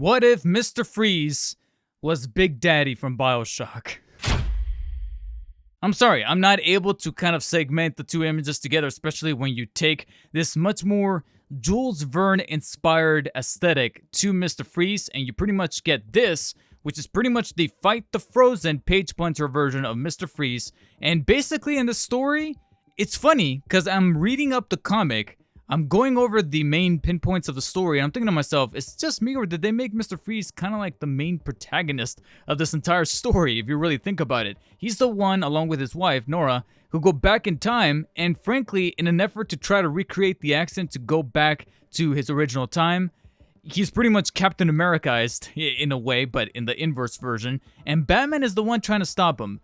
What if Mr. Freeze was Big Daddy from Bioshock? I'm sorry, I'm not able to kind of segment the two images together, especially when you take this much more Jules Verne inspired aesthetic to Mr. Freeze, and you pretty much get this, which is pretty much the Fight the Frozen page puncher version of Mr. Freeze. And basically in the story, it's funny because I'm reading up the comic, I'm going over the main pinpoints of the story, and I'm thinking to myself, is it just me or did they make Mr. Freeze kind of like the main protagonist of this entire story, if you really think about it? He's the one, along with his wife, Nora, who go back in time, and frankly, in an effort to try to recreate the accent to go back to his original time, he's pretty much Captain Americaized in a way, but in the inverse version, and Batman is the one trying to stop him.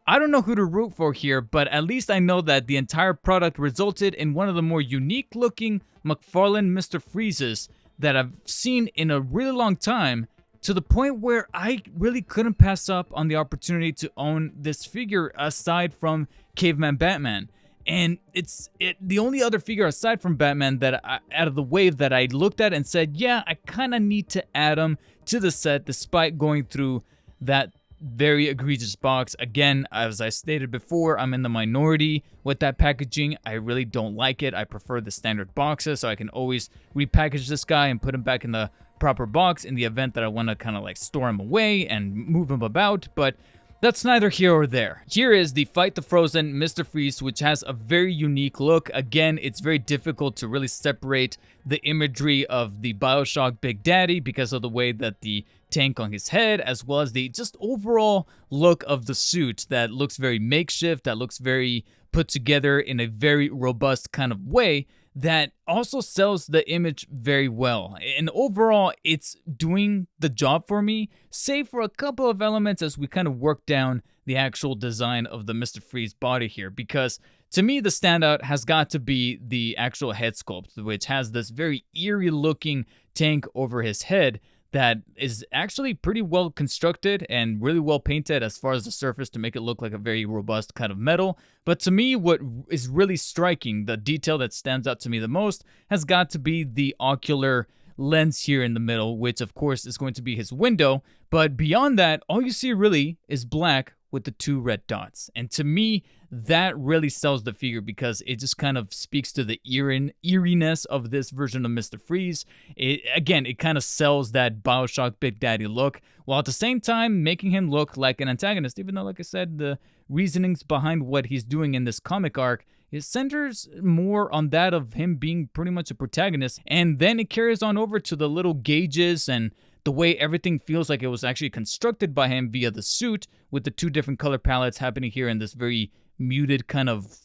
I don't know who to root for here, but at least I know that the entire product resulted in one of the more unique looking McFarlane Mr. Freezes that I've seen in a really long time, to the point where I really couldn't pass up on the opportunity to own this figure aside from Caveman Batman. And it's the only other figure aside from Batman that out of the wave that I looked at and said, yeah, I kind of need to add him to the set despite going through that very egregious box. Again, as I stated before, I'm in the minority with that packaging. I really don't like it. I prefer the standard boxes, so I can always repackage this guy and put him back in the proper box in the event that I want to kind of like store him away and move him about, but that's neither here or there. Here is the Fight the Frozen Mr. Freeze, which has a very unique look. Again, it's very difficult to really separate the imagery of the Bioshock Big Daddy because of the way that the tank on his head, as well as the just overall look of the suit that looks very makeshift, that looks very put together in a very robust kind of way that also sells the image very well. And overall, it's doing the job for me, save for a couple of elements as we kind of work down the actual design of the Mr. Freeze body here, because to me, the standout has got to be the actual head sculpt, which has this very eerie looking tank over his head that is actually pretty well constructed and really well painted as far as the surface to make it look like a very robust kind of metal. But to me, what is really striking, the detail that stands out to me the most, has got to be the ocular lens here in the middle, which of course is going to be his window. But beyond that, all you see really is black with the two red dots. And to me, that really sells the figure because it just kind of speaks to the eeriness of this version of Mr. Freeze. It kind of sells that Bioshock Big Daddy look, while at the same time making him look like an antagonist, even though, like I said, the reasonings behind what he's doing in this comic arc, it centers more on that of him being pretty much a protagonist, and then it carries on over to the little gauges and the way everything feels like it was actually constructed by him via the suit, with the two different color palettes happening here in this very muted kind of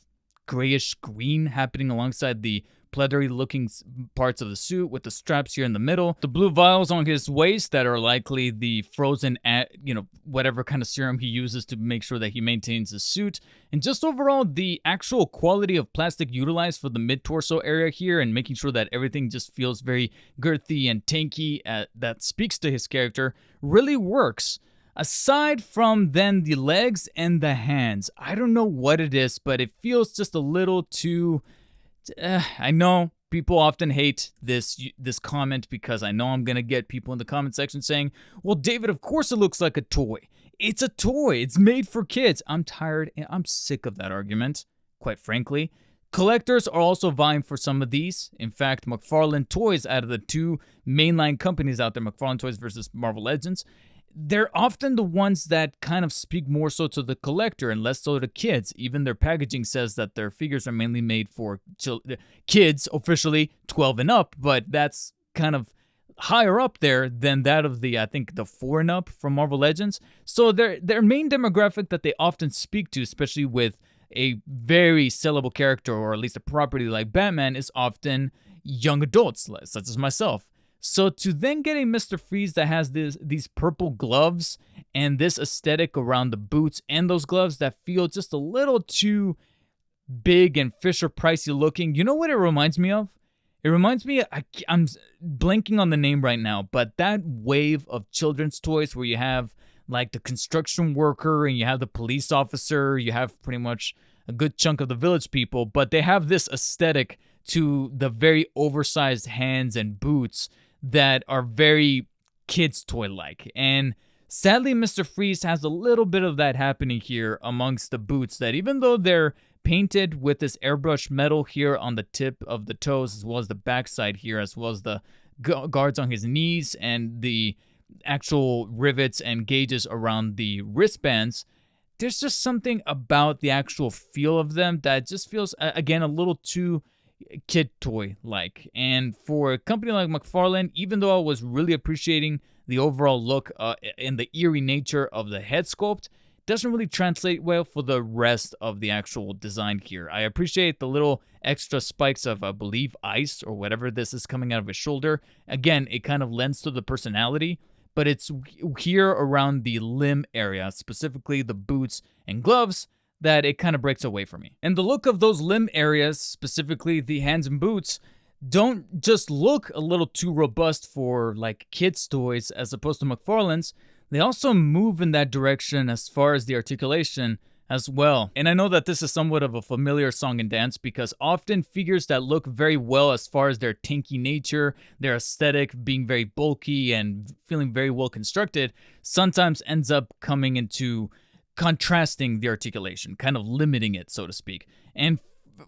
grayish green happening alongside the pleathery looking parts of the suit with the straps here in the middle. The blue vials on his waist that are likely the frozen, whatever kind of serum he uses to make sure that he maintains his suit. And just overall, the actual quality of plastic utilized for the mid-torso area here and making sure that everything just feels very girthy and tanky that speaks to his character really works. Aside from then the legs and the hands, I don't know what it is, but it feels just a little too... I know people often hate this comment because I know I'm going to get people in the comment section saying, well, David, of course it looks like a toy. It's a toy. It's made for kids. I'm tired and I'm sick of that argument, quite frankly. Collectors are also vying for some of these. In fact, McFarlane Toys, out of the two mainline companies out there, McFarlane Toys versus Marvel Legends, they're often the ones that kind of speak more so to the collector and less so to kids. Even their packaging says that their figures are mainly made for kids, officially 12 and up, but that's kind of higher up there than that of the 4 and up from Marvel Legends. So their main demographic that they often speak to, especially with a very sellable character or at least a property like Batman, is often young adults, such as myself. So to then get a Mr. Freeze that has these purple gloves and this aesthetic around the boots and those gloves that feel just a little too big and Fisher-Pricey looking, you know what it reminds me of? It reminds me, I'm blanking on the name right now, but that wave of children's toys where you have like the construction worker and you have the police officer, you have pretty much a good chunk of the village people, but they have this aesthetic to the very oversized hands and boots that are very kid's toy-like. And sadly, Mr. Freeze has a little bit of that happening here amongst the boots, that even though they're painted with this airbrush metal here on the tip of the toes, as well as the backside here, as well as the guards on his knees and the actual rivets and gauges around the wristbands, there's just something about the actual feel of them that just feels, again, a little too kid toy like. And for a company like McFarlane, even though I was really appreciating the overall look and the eerie nature of the head sculpt, doesn't really translate well for the rest of the actual design here. I appreciate the little extra spikes of, I believe, ice or whatever this is coming out of his shoulder. Again, it kind of lends to the personality, but it's here around the limb area, specifically the boots and gloves, that it kind of breaks away from me. And the look of those limb areas, specifically the hands and boots, don't just look a little too robust for like kids' toys as opposed to McFarlane's. They also move in that direction as far as the articulation as well. And I know that this is somewhat of a familiar song and dance, because often figures that look very well as far as their tanky nature, their aesthetic being very bulky and feeling very well constructed, sometimes ends up coming into contrasting the articulation, kind of limiting it, so to speak. And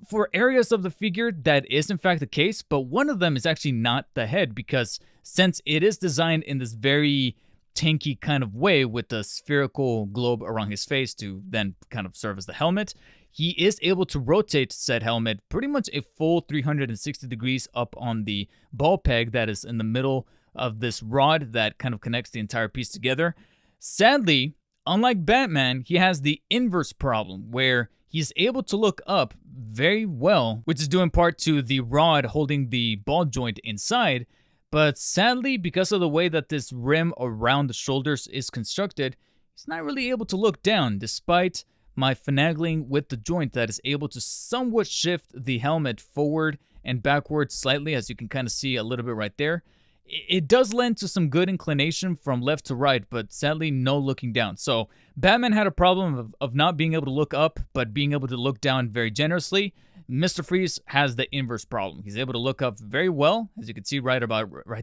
for areas of the figure, that is in fact the case, but one of them is actually not the head, because since it is designed in this very tanky kind of way with the spherical globe around his face to then kind of serve as the helmet, he is able to rotate said helmet pretty much a full 360 degrees up on the ball peg that is in the middle of this rod that kind of connects the entire piece together. Sadly, unlike Batman, he has the inverse problem where he's able to look up very well, which is due in part to the rod holding the ball joint inside. But sadly, because of the way that this rim around the shoulders is constructed, he's not really able to look down, despite my finagling with the joint that is able to somewhat shift the helmet forward and backward slightly, as you can kind of see a little bit right there. It does lend to some good inclination from left to right, but sadly no looking down. So Batman had a problem of not being able to look up, but being able to look down very generously. Mr. Freeze has the inverse problem. He's able to look up very well, as you can see right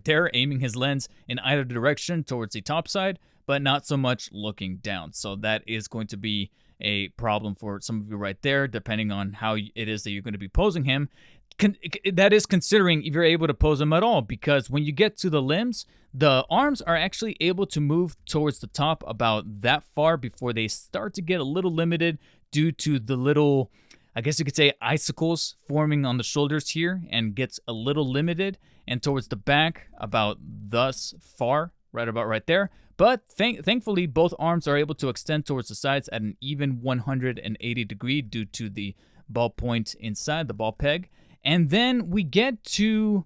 there, aiming his lens in either direction towards the top side, but not so much looking down. So that is going to be a problem for some of you right there, depending on how it is that you're going to be posing him. That is considering if you're able to pose him at all, because when you get to the limbs, the arms are actually able to move towards the top about that far before they start to get a little limited due to the little, I guess you could say, icicles forming on the shoulders here, and gets a little limited, and towards the back about thus far, right about right there. But thankfully, both arms are able to extend towards the sides at an even 180 degree due to the ball point inside the ball peg. And then we get to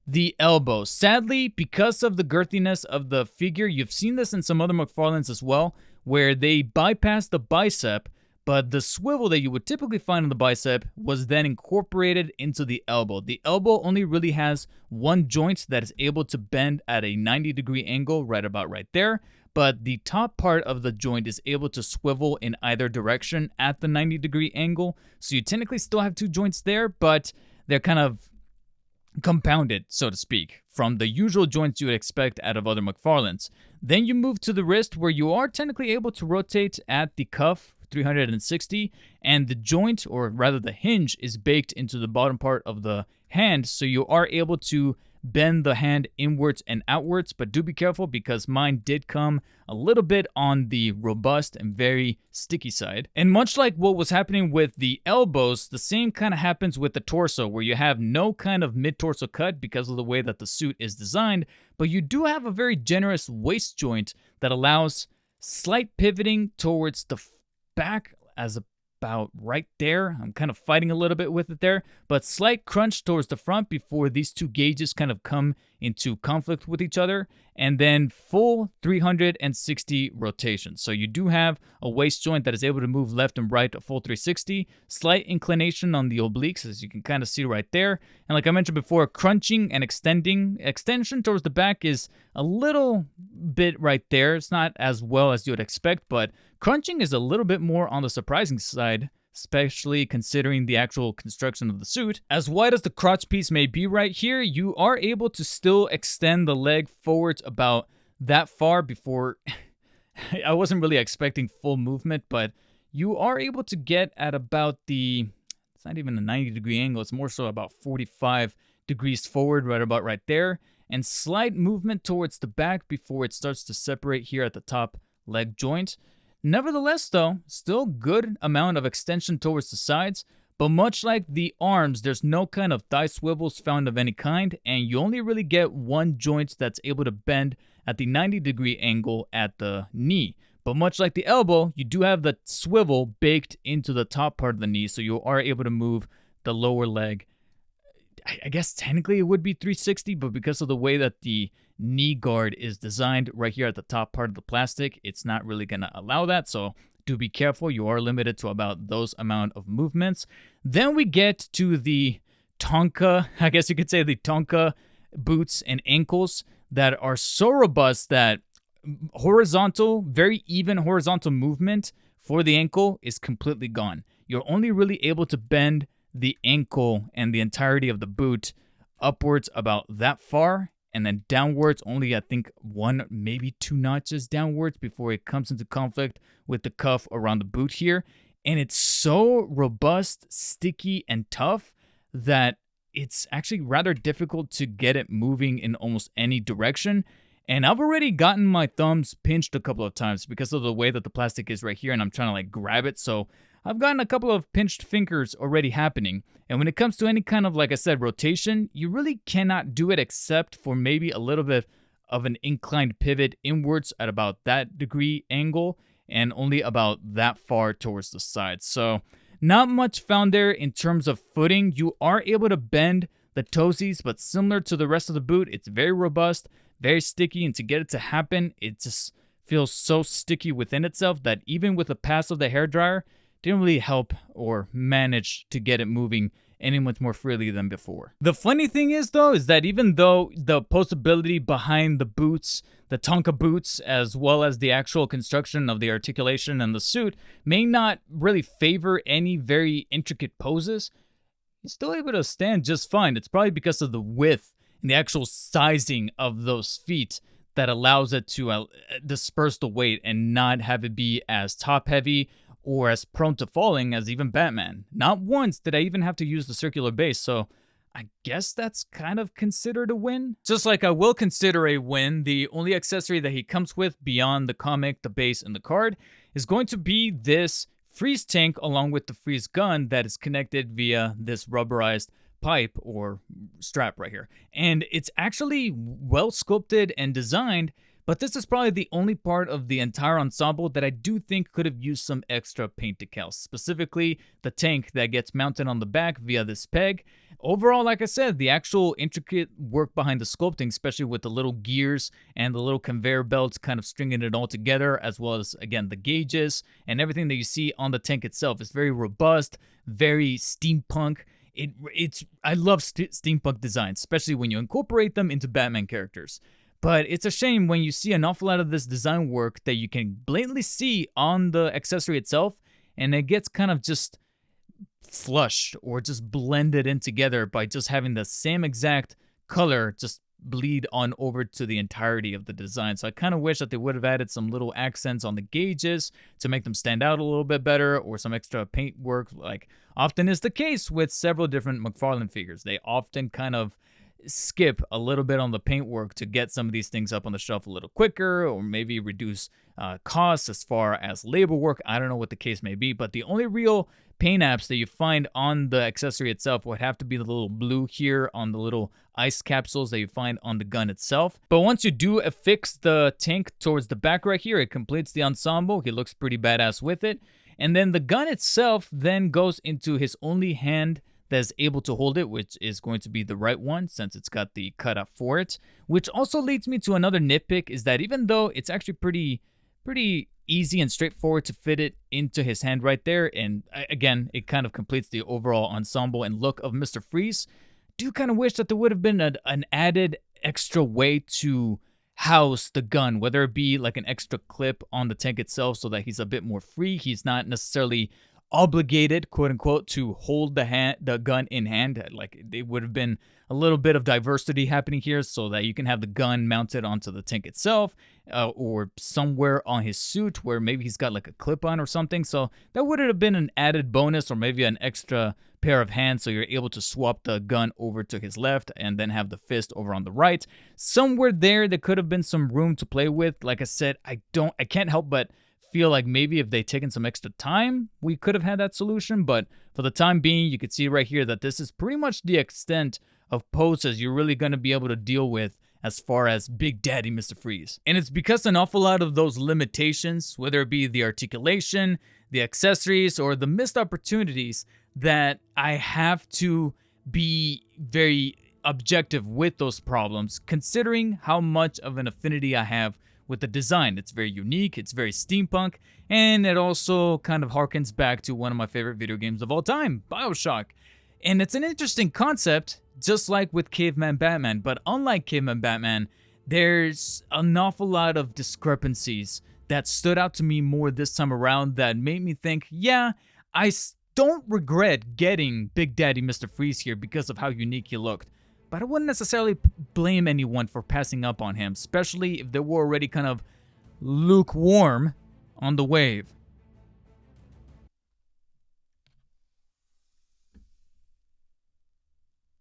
the elbows. Sadly, because of the girthiness of the figure, you've seen this in some other McFarlanes as well, where they bypass the bicep, but the swivel that you would typically find on the bicep was then incorporated into the elbow. The elbow only really has one joint that is able to bend at a 90-degree angle, right about right there, but the top part of the joint is able to swivel in either direction at the 90-degree angle. So you technically still have two joints there, but they're kind of compounded, so to speak, from the usual joints you would expect out of other McFarlanes. Then you move to the wrist, where you are technically able to rotate at the cuff 360, and the joint, or rather the hinge, is baked into the bottom part of the hand, so you are able to bend the hand inwards and outwards. But do be careful, because mine did come a little bit on the robust and very sticky side. And much like what was happening with the elbows, the same kind of happens with the torso, where you have no kind of mid-torso cut because of the way that the suit is designed, but you do have a very generous waist joint that allows slight pivoting towards the back, as about right there. I'm kind of fighting a little bit with it there, but slight crunch towards the front before these two gauges kind of come into conflict with each other, and then full 360 rotation. So you do have a waist joint that is able to move left and right a full 360, slight inclination on the obliques, as you can kind of see right there. And like I mentioned before, crunching and extension towards the back is a little bit right there. It's not as well as you would expect, but crunching is a little bit more on the surprising side, especially considering the actual construction of the suit. As wide as the crotch piece may be right here, you are able to still extend the leg forwards about that far before. I wasn't really expecting full movement, but you are able to get at about it's not even a 90-degree angle, it's more so about 45 degrees forward, right about right there, and slight movement towards the back before it starts to separate here at the top leg joint. Nevertheless, though, still good amount of extension towards the sides, but much like the arms, there's no kind of thigh swivels found of any kind, and you only really get one joint that's able to bend at the 90-degree angle at the knee. But much like the elbow, you do have the swivel baked into the top part of the knee, so you are able to move the lower leg. I guess technically it would be 360, but because of the way that the knee guard is designed right here at the top part of the plastic, it's not really going to allow that, so do be careful. You are limited to about those amount of movements. Then we get to the Tonka, I guess you could say the Tonka boots and ankles that are so robust that horizontal, very even horizontal movement for the ankle is completely gone. You're only really able to bend the ankle and the entirety of the boot upwards about that far, and then downwards only, I think, 1, maybe 2 notches downwards before it comes into conflict with the cuff around the boot here. And it's so robust, sticky, and tough that it's actually rather difficult to get it moving in almost any direction. And I've already gotten my thumbs pinched a couple of times because of the way that the plastic is right here, and I'm trying to like grab it. So I've gotten a couple of pinched fingers already happening. And when it comes to any kind of, like I said, rotation, you really cannot do it except for maybe a little bit of an inclined pivot inwards at about that degree angle and only about that far towards the side. So not much found there in terms of footing. You are able to bend the toesies, but similar to the rest of the boot, it's very robust, very sticky, and to get it to happen, it just feels so sticky within itself that even with the pass of the hairdryer, didn't really help or manage to get it moving any much more freely than before. The funny thing is, though, is that even though the posability behind the boots, the Tonka boots, as well as the actual construction of the articulation and the suit may not really favor any very intricate poses, you're still able to stand just fine. It's probably because of the width and the actual sizing of those feet that allows it to disperse the weight and not have it be as top heavy or as prone to falling as even Batman. Not once did I even have to use the circular base, so I guess that's kind of considered a win. Just like I will consider a win, the only accessory that he comes with beyond the comic, the base, and the card is going to be this Freeze tank along with the Freeze gun that is connected via this rubberized pipe or strap right here. And it's actually well sculpted and designed, but this is probably the only part of the entire ensemble that I do think could have used some extra paint decals, specifically the tank that gets mounted on the back via this peg. Overall, like I said, the actual intricate work behind the sculpting, especially with the little gears and the little conveyor belts kind of stringing it all together, as well as, again, the gauges and everything that you see on the tank itself is very robust, very steampunk. I love steampunk designs, especially when you incorporate them into Batman characters. But it's a shame when you see an awful lot of this design work that you can blatantly see on the accessory itself, and it gets kind of just flushed or just blended in together by just having the same exact color just bleed on over to the entirety of the design. So I kind of wish that they would have added some little accents on the gauges to make them stand out a little bit better, or some extra paint work, like often is the case with several different McFarlane figures. They often kind of skip a little bit on the paint work to get some of these things up on the shelf a little quicker, or maybe reduce costs as far as labor work. I don't know what the case may be, but the only real paint apps that you find on the accessory itself would have to be the little blue here on the little ice capsules that you find on the gun itself. But once you do affix the tank towards the back right here, it completes the ensemble. He looks pretty badass with it. And then the gun itself then goes into his only hand that is able to hold it, which is going to be the right one since it's got the cutout for it. Which also leads me to another nitpick, is that even though it's actually pretty easy and straightforward to fit it into his hand right there, and again, it kind of completes the overall ensemble and look of Mr. Freeze, I do kind of wish that there would have been an added extra way to house the gun, whether it be like an extra clip on the tank itself so that he's a bit more free. He's not necessarily obligated, quote unquote, to hold the gun in hand. Like, it would have been a little bit of diversity happening here, so that you can have the gun mounted onto the tank itself, or somewhere on his suit where maybe he's got like a clip on or something. So that would have been an added bonus, or maybe an extra pair of hands, so you're able to swap the gun over to his left and then have the fist over on the right. Somewhere there could have been some room to play with. Like I said, I can't help but feel like maybe if they'd taken some extra time, we could have had that solution. But for the time being, you can see right here that this is pretty much the extent of poses you're really going to be able to deal with as far as Big Daddy Mr. Freeze. And it's because an awful lot of those limitations, whether it be the articulation, the accessories, or the missed opportunities, that I have to be very objective with those problems, considering how much of an affinity I have with the design. It's very unique, it's very steampunk, and it also kind of harkens back to one of my favorite video games of all time, Bioshock. And it's an interesting concept, just like with Caveman Batman, but unlike Caveman Batman, there's an awful lot of discrepancies that stood out to me more this time around that made me think, yeah, I don't regret getting Big Daddy Mr. Freeze here because of how unique he looked. But I wouldn't necessarily blame anyone for passing up on him, especially if they were already kind of lukewarm on the wave.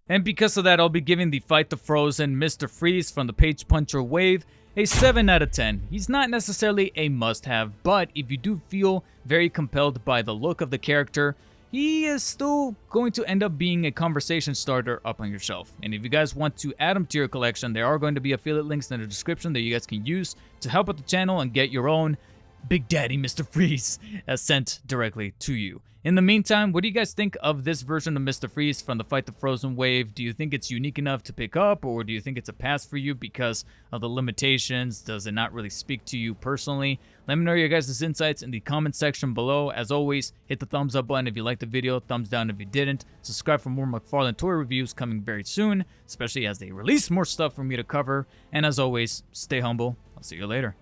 And because of that, I'll be giving the Fight the Frozen Mr. Freeze from the Page Puncher wave a 7 out of 10. He's not necessarily a must-have, but if you do feel very compelled by the look of the character, he is still going to end up being a conversation starter up on your shelf. And if you guys want to add him to your collection, there are going to be affiliate links in the description that you guys can use to help out the channel and get your own Big Daddy Mr. Freeze sent directly to you. In the meantime, what do you guys think of this version of Mr. Freeze from the Fight the Frozen wave? Do you think it's unique enough to pick up, or do you think it's a pass for you because of the limitations? Does it not really speak to you personally? Let me know your guys' insights in the comment section below. As always, hit the thumbs up button if you liked the video, thumbs down if you didn't. Subscribe for more McFarlane toy reviews coming very soon, especially as they release more stuff for me to cover. And as always, stay humble. I'll see you later.